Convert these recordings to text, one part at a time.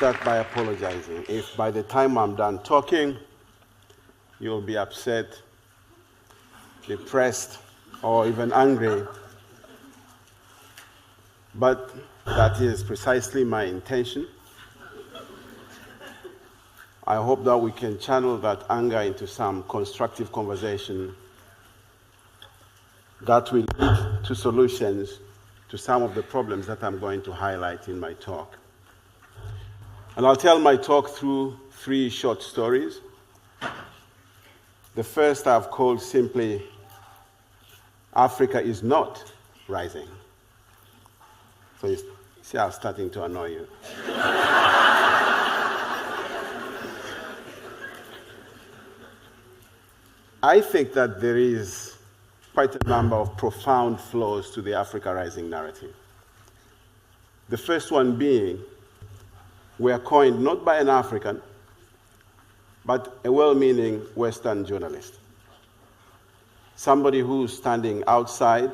start by apologizing. If by the time I'm done talking, you'll be upset, depressed, or even angry. But that is precisely my intention. I hope that we can channel that anger into some constructive conversation that will lead to solutions to some of the problems that I'm going to highlight in my talk. And I'll tell my talk through 3 short stories. The first I've called simply, Africa is not rising. So you see I'm starting to annoy you. I think that there is quite a number of profound flaws to the Africa rising narrative. The first one being, were coined not by an African, but a well-meaning Western journalist. Somebody who's standing outside,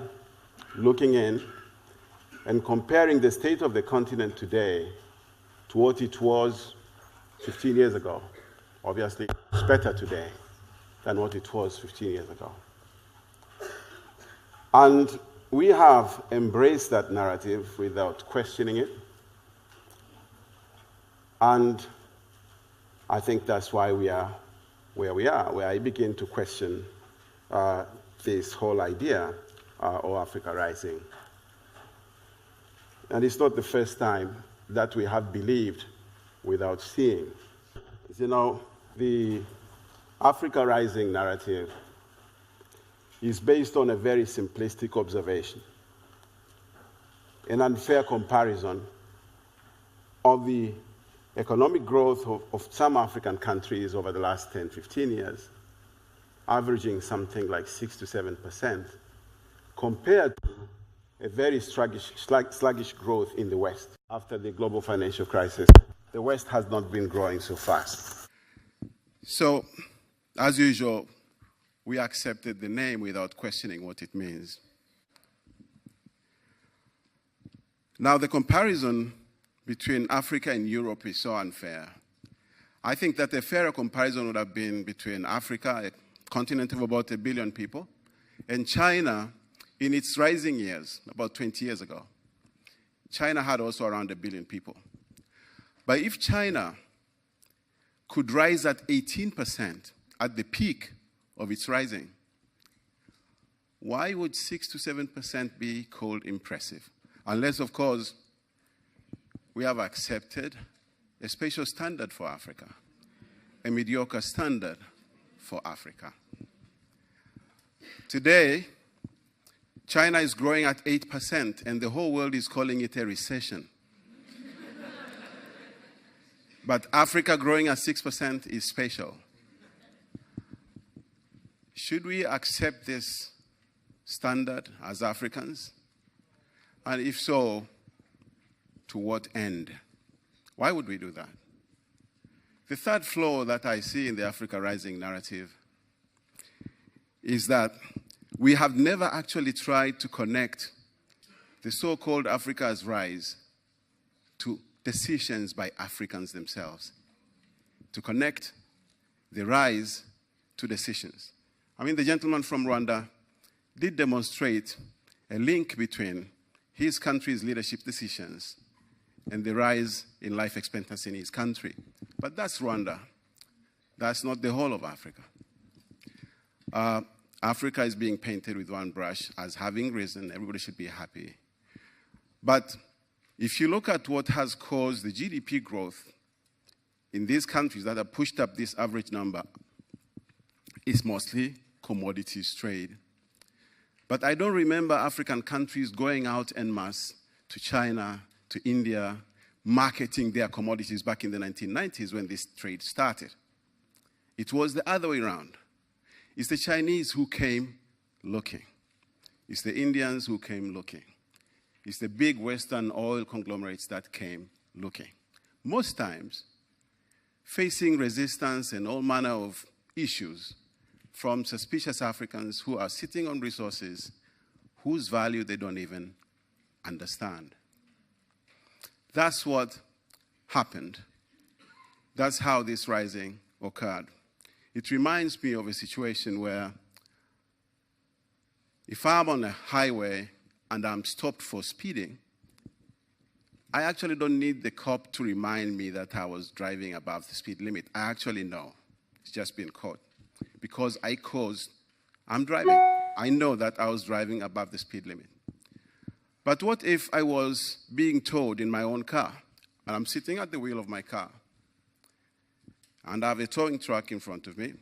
looking in, and comparing the state of the continent today to what it was 15 years ago. Obviously, it's better today than what it was 15 years ago. And we have embraced that narrative without questioning it. And I think that's why we are where we are, where I begin to question this whole idea of Africa rising. And it's not the first time that we have believed without seeing. You know, the Africa rising narrative is based on a very simplistic observation, an unfair comparison of the economic growth of some African countries over the last 10, 15 years, averaging something like 6 to 7%, compared to a very sluggish growth in the West. After the global financial crisis, the West has not been growing so fast. So, as usual, we accepted the name without questioning what it means. Now, the comparison between Africa and Europe is so unfair. I think that a fairer comparison would have been between Africa, a continent of about 1 billion people, and China in its rising years, about 20 years ago. China had also around 1 billion people. But if China could rise at 18% at the peak of its rising, why would 6 to 7% be called impressive? Unless, of course, we have accepted a special standard for Africa, a mediocre standard for Africa. Today, China is growing at 8%, and the whole world is calling it a recession. But Africa growing at 6% is special. Should we accept this standard as Africans? And if so, to what end? Why would we do that? The third flaw that I see in the Africa rising narrative is that we have never actually tried to connect the so-called Africa's rise to decisions by Africans themselves, to connect the rise to decisions. I mean, the gentleman from Rwanda did demonstrate a link between his country's leadership decisions and the rise in life expectancy in his country. But that's Rwanda. That's not the whole of Africa. Africa is being painted with one brush as having risen. Everybody should be happy. But if you look at what has caused the GDP growth in these countries that have pushed up this average number, it's mostly commodities trade. But I don't remember African countries going out en masse to China, to India, marketing their commodities back in the 1990s when this trade started. It was the other way around. It's the Chinese who came looking. It's the Indians who came looking. It's the big Western oil conglomerates that came looking. Most times, facing resistance and all manner of issues from suspicious Africans who are sitting on resources whose value they don't even understand. That's what happened That's how this rising occurred. It reminds me of a situation where if I'm on a highway and I'm stopped for speeding, I actually don't need the cop to remind me that I was driving above the speed limit. I actually know. It's just been caught. Because I'm driving. I know that I was driving above the speed limit. But what if I was being towed in my own car, and I'm sitting at the wheel of my car, and I have a towing truck in front of me,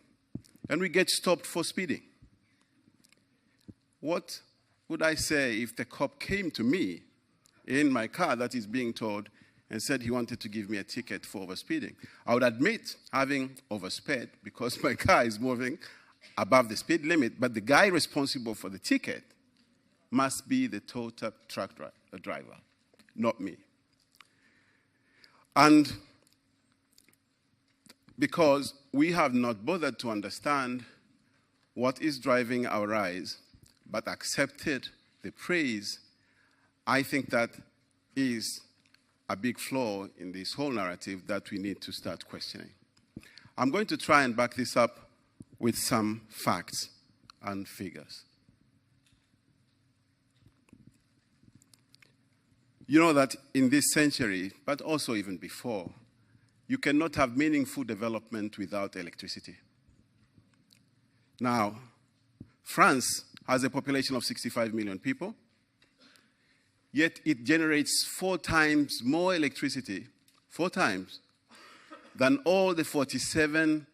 and we get stopped for speeding? What would I say if the cop came to me in my car that is being towed and said he wanted to give me a ticket for overspeeding? I would admit having oversped because my car is moving above the speed limit, but the guy responsible for the ticket must be the tow truck driver, not me. And because we have not bothered to understand what is driving our rise, but accepted the praise, I think that is a big flaw in this whole narrative that we need to start questioning. I'm going to try and back this up with some facts and figures. You know that in this century, but also even before, you cannot have meaningful development without electricity. Now, France has a population of 65 million people, yet it generates 4 times more electricity, 4 times, than all the 47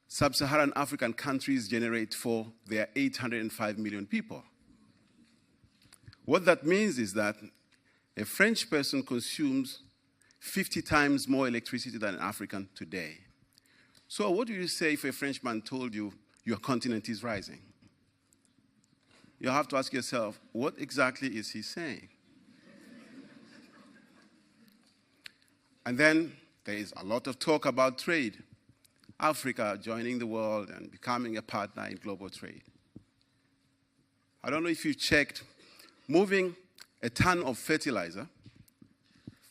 sub-Saharan African countries generate for their 805 million people. What that means is that a French person consumes 50 times more electricity than an African today. So what do you say if a Frenchman told you your continent is rising? You have to ask yourself, what exactly is he saying? And then there is a lot of talk about trade. Africa joining the world and becoming a partner in global trade. I don't know if you checked, moving a ton of fertilizer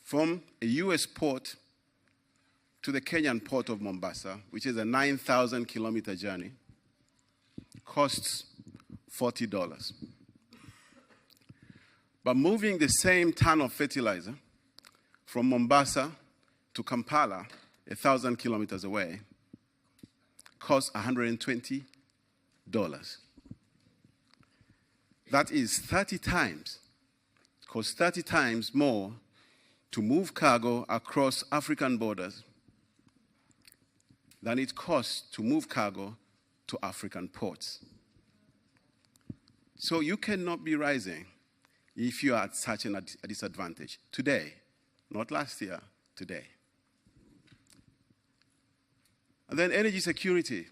from a US port to the Kenyan port of Mombasa, which is a 9,000-kilometer journey, costs $40. But moving the same ton of fertilizer from Mombasa to Kampala, 1,000 kilometers away, costs $120. That is 30 times. It costs 30 times more to move cargo across African borders than it costs to move cargo to African ports. So you cannot be rising if you are at such a disadvantage. Today, not last year, today. And then energy security.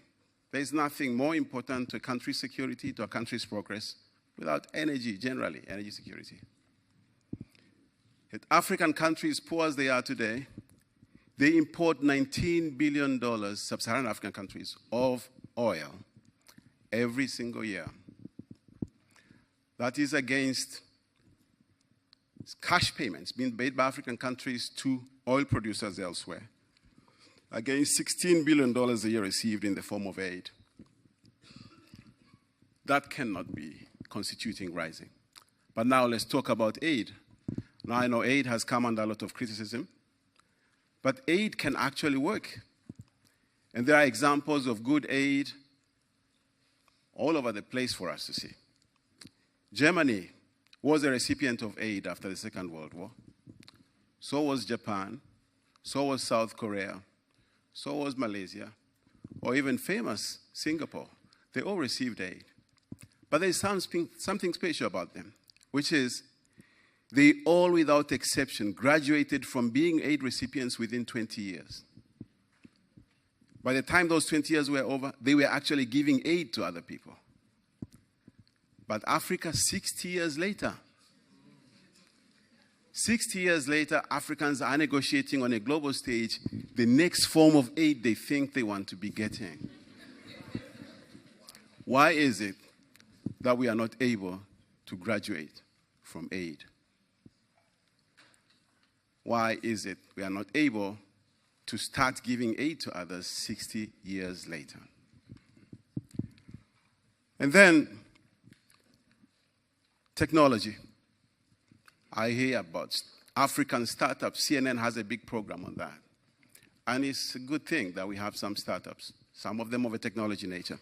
There is nothing more important to a country's security, to a country's progress, without energy, generally, energy security. African countries, poor as they are today, they import $19 billion, sub-Saharan African countries, of oil every single year. That is against cash payments being made by African countries to oil producers elsewhere, against $16 billion a year received in the form of aid. That cannot be constituting rising. But now let's talk about aid. Now I know aid has come under a lot of criticism, but aid can actually work. And there are examples of good aid all over the place for us to see. Germany was a recipient of aid after the Second World War. So was Japan, so was South Korea, so was Malaysia, or even famous Singapore. They all received aid. But there's something special about them, which is they all, without exception, graduated from being aid recipients within 20 years. By the time those 20 years were over, they were actually giving aid to other people. But Africa, 60 years later, 60 years later, Africans are negotiating on a global stage the next form of aid they think they want to be getting. Why is it that we are not able to graduate from aid? Why is it we are not able to start giving aid to others 60 years later. And then, technology. I hear about African startups. CNN has a big program on that. And it's a good thing that we have some startups, some of them of a technology nature.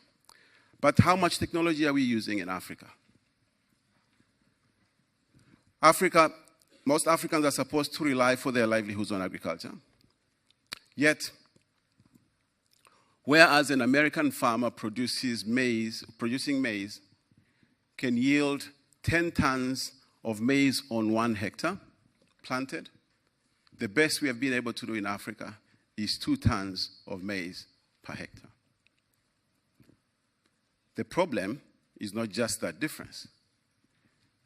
But how much technology are we using in Africa? Most Africans are supposed to rely for their livelihoods on agriculture. Yet, whereas an American farmer producing maize can yield 10 tons of maize on 1 hectare planted, the best we have been able to do in Africa is 2 tons of maize per hectare. The problem is not just that difference.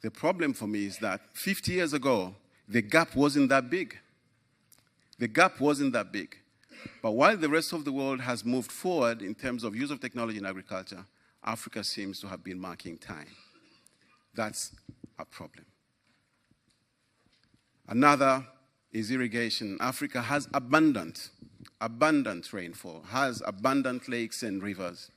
The problem for me is that 50 years ago, the gap wasn't that big. The gap wasn't that big. But while the rest of the world has moved forward in terms of use of technology in agriculture, Africa seems to have been marking time. That's a problem. Another is irrigation. Africa has abundant rainfall, has abundant lakes and rivers.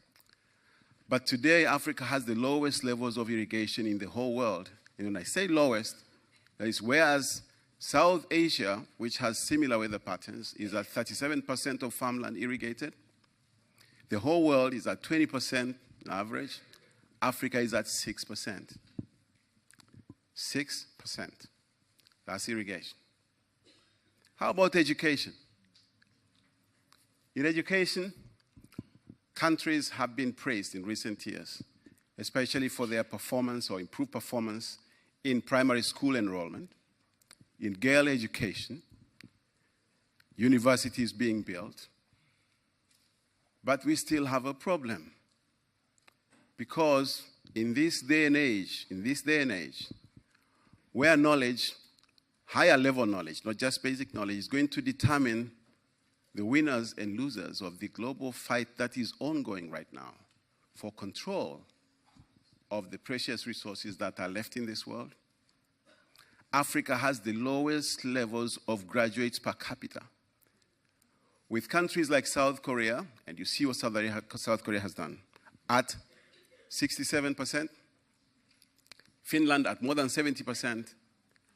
But today, Africa has the lowest levels of irrigation in the whole world. And when I say lowest, that is whereas South Asia, which has similar weather patterns, is at 37% of farmland irrigated. The whole world is at 20% average. Africa is at 6%. 6%. That's irrigation. How about education? In education, countries have been praised in recent years, especially for their performance or improved performance in primary school enrollment, in girl education, universities being built. But we still have a problem, because in this day and age, where knowledge, higher level knowledge, not just basic knowledge, is going to determine the winners and losers of the global fight that is ongoing right now for control of the precious resources that are left in this world, Africa has the lowest levels of graduates per capita. With countries like South Korea, and you see what South Korea has done, at 67%, Finland at more than 70%,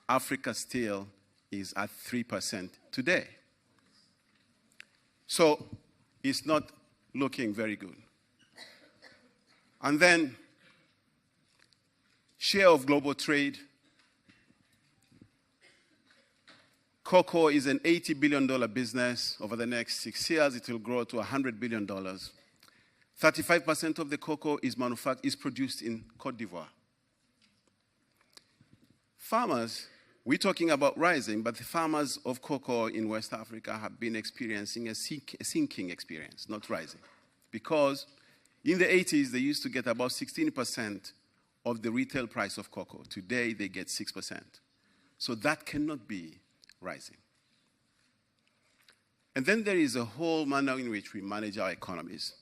Africa still is at 3% today. So it's not looking very good. And then, share of global trade. Cocoa is an $80 billion business. Over the next 6 years, it will grow to $100 billion. 35% of the cocoa is produced in Cote d'Ivoire. Farmers, we're talking about rising, but the farmers of cocoa in West Africa have been experiencing a sinking experience, not rising. Because in the 80s, they used to get about 16% of the retail price of cocoa. Today, they get 6%. So that cannot be rising. And then there is a whole manner in which we manage our economies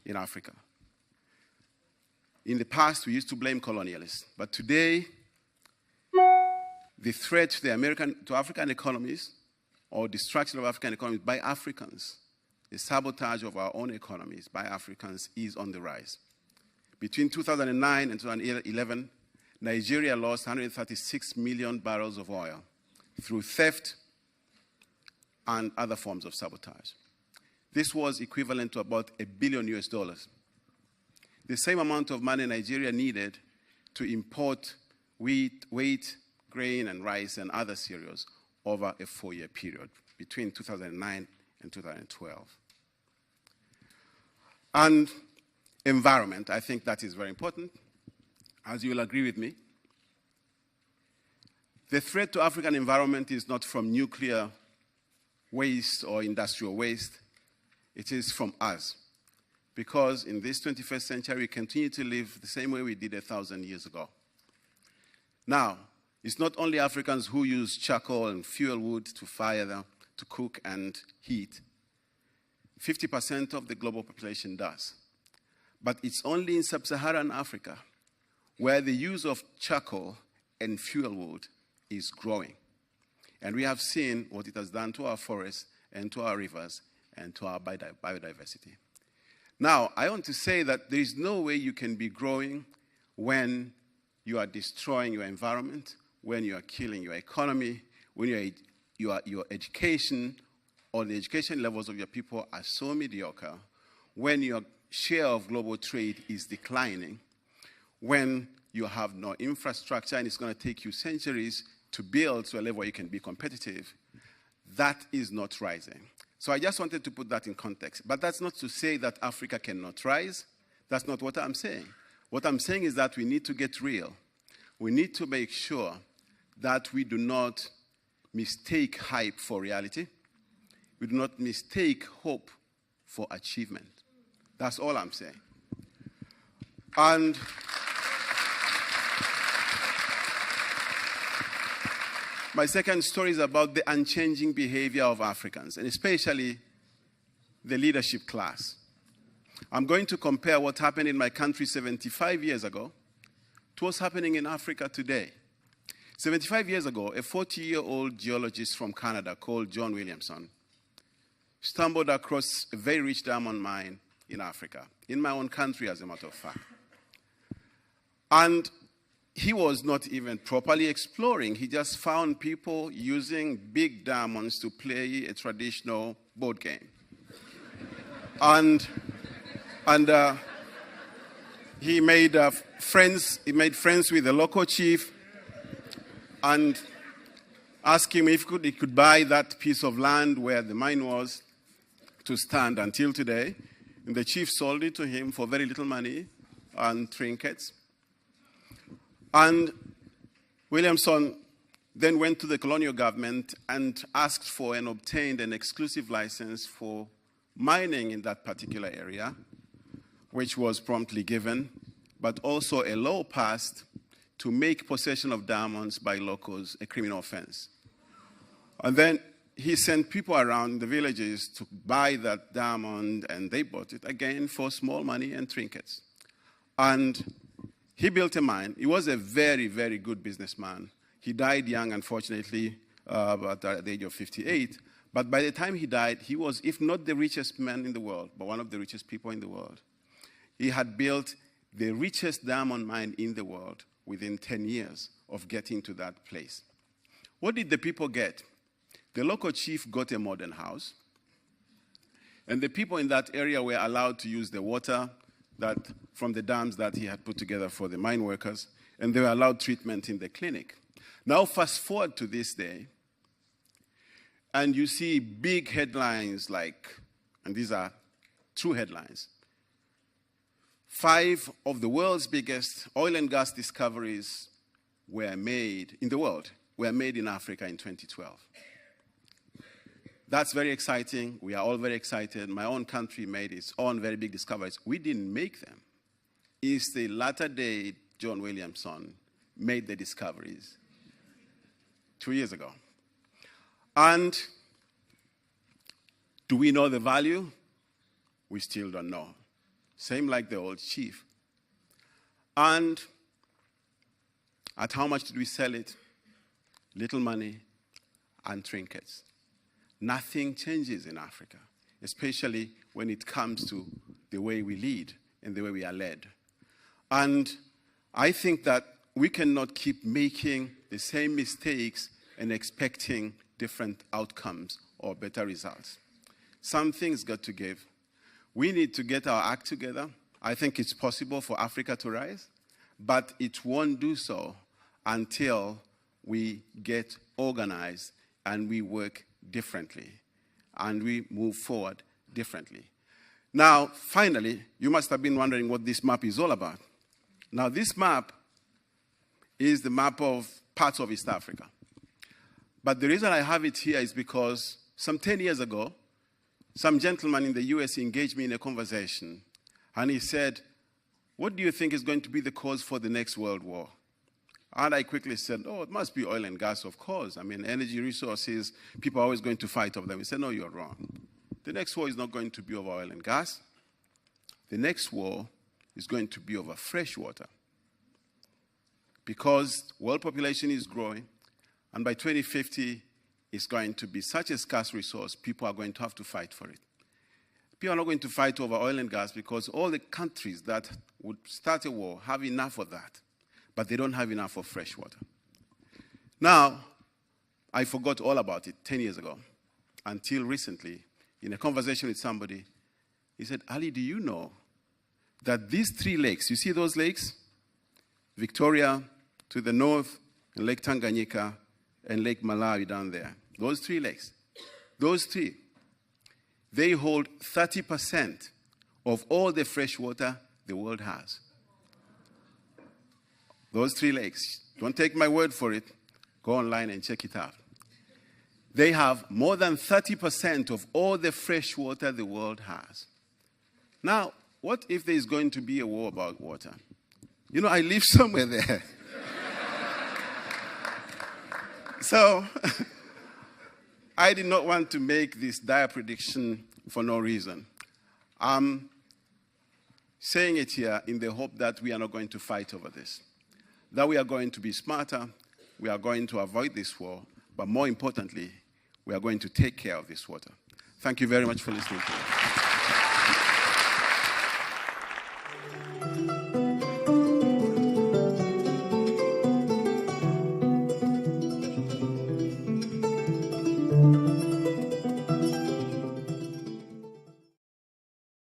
in Africa. In the past, we used to blame colonialists, but today, the threat to African economies, or destruction of African economies by Africans, the sabotage of our own economies by Africans, is on the rise. Between 2009 and 2011, Nigeria lost 136 million barrels of oil through theft and other forms of sabotage. This was equivalent to about $1 billion US. The same amount of money Nigeria needed to import wheat, grain, and rice and other cereals over a 4-year period between 2009 and 2012. And environment, I think that is very important. As you will agree with me, the threat to African environment is not from nuclear waste or industrial waste. It is from us. Because in this 21st century, we continue to live the same way we did 1,000 years ago. Now, it's not only Africans who use charcoal and fuel wood to fire them, to cook and heat. 50% of the global population does. But it's only in sub-Saharan Africa where the use of charcoal and fuel wood is growing. And we have seen what it has done to our forests and to our rivers, and to our biodiversity. Now, I want to say that there is no way you can be growing when you are destroying your environment, when you are killing your economy, when your education or the education levels of your people are so mediocre, when your share of global trade is declining, when you have no infrastructure and it's going to take you centuries to build to a level where you can be competitive. That is not rising. So I just wanted to put that in context. But that's not to say that Africa cannot rise. That's not what I'm saying. What I'm saying is that we need to get real. We need to make sure that we do not mistake hype for reality. We do not mistake hope for achievement. That's all I'm saying. And my second story is about the unchanging behavior of Africans, and especially the leadership class. I'm going to compare what happened in my country 75 years ago to what's happening in Africa today. 75 years ago, a 40-year-old geologist from Canada called John Williamson stumbled across a very rich diamond mine in Africa, in my own country, as a matter of fact. And he was not even properly exploring. He just found people using big diamonds to play a traditional board game. And he made friends with the local chief and asked him if he could buy that piece of land where the mine was to stand until today. And the chief sold it to him for very little money and trinkets. And Williamson then went to the colonial government and asked for and obtained an exclusive license for mining in that particular area, which was promptly given, but also a law passed to make possession of diamonds by locals a criminal offense. And then he sent people around the villages to buy that diamond, and they bought it again for small money and trinkets. And he built a mine. He was a very, very good businessman. He died young, unfortunately, at the age of 58. But by the time he died, he was, if not the richest man in the world, but one of the richest people in the world. He had built the richest diamond mine in the world within 10 years of getting to that place. What did the people get? The local chief got a modern house, and the people in that area were allowed to use the water that from the dams that he had put together for the mine workers, and they were allowed treatment in the clinic. Now fast forward to this day, and you see big headlines like, and these are true headlines, 5 of the world's biggest oil and gas discoveries were made in the world, were made in Africa in 2012. That's very exciting. We are all very excited. My own country made its own very big discoveries. We didn't make them. It's the latter day John Williamson made the discoveries 2 years ago. And do we know the value? We still don't know. Same like the old chief. And at how much did we sell it? Little money and trinkets. Nothing changes in Africa, especially when it comes to the way we lead and the way we are led. And I think that we cannot keep making the same mistakes and expecting different outcomes or better results. Something's got to give. We need to get our act together. I think it's possible for Africa to rise, but it won't do so until we get organized and we work differently, and we move forward differently. Now, finally, you must have been wondering what this map is all about. Now, this map is the map of parts of East Africa. But the reason I have it here is because some 10 years ago, some gentleman in the US engaged me in a conversation, and he said, "What do you think is going to be the cause for the next world war?" And I quickly said, "Oh, it must be oil and gas, of course. I mean, energy resources, people are always going to fight over them." He said, "No, you're wrong. The next war is not going to be over oil and gas. The next war is going to be over fresh water. Because world population is growing, and by 2050, is going to be such a scarce resource, people are going to have to fight for it. People are not going to fight over oil and gas because all the countries that would start a war have enough of that, but they don't have enough of fresh water. Now, I forgot all about it 10 years ago, until recently, in a conversation with somebody, he said, Ali, do you know that these 3 lakes, you see those lakes? Victoria to the north, and Lake Tanganyika, and Lake Malawi down there. Those 3 lakes, those 3, they hold 30% of all the fresh water the world has. Those 3 lakes, don't take my word for it, go online and check it out. They have more than 30% of all the fresh water the world has. Now, what if there is going to be a war about water? You know, I live somewhere there. So, I did not want to make this dire prediction for no reason. I'm saying it here in the hope that we are not going to fight over this, that we are going to be smarter, we are going to avoid this war, but more importantly, we are going to take care of this water. Thank you very much for listening to me.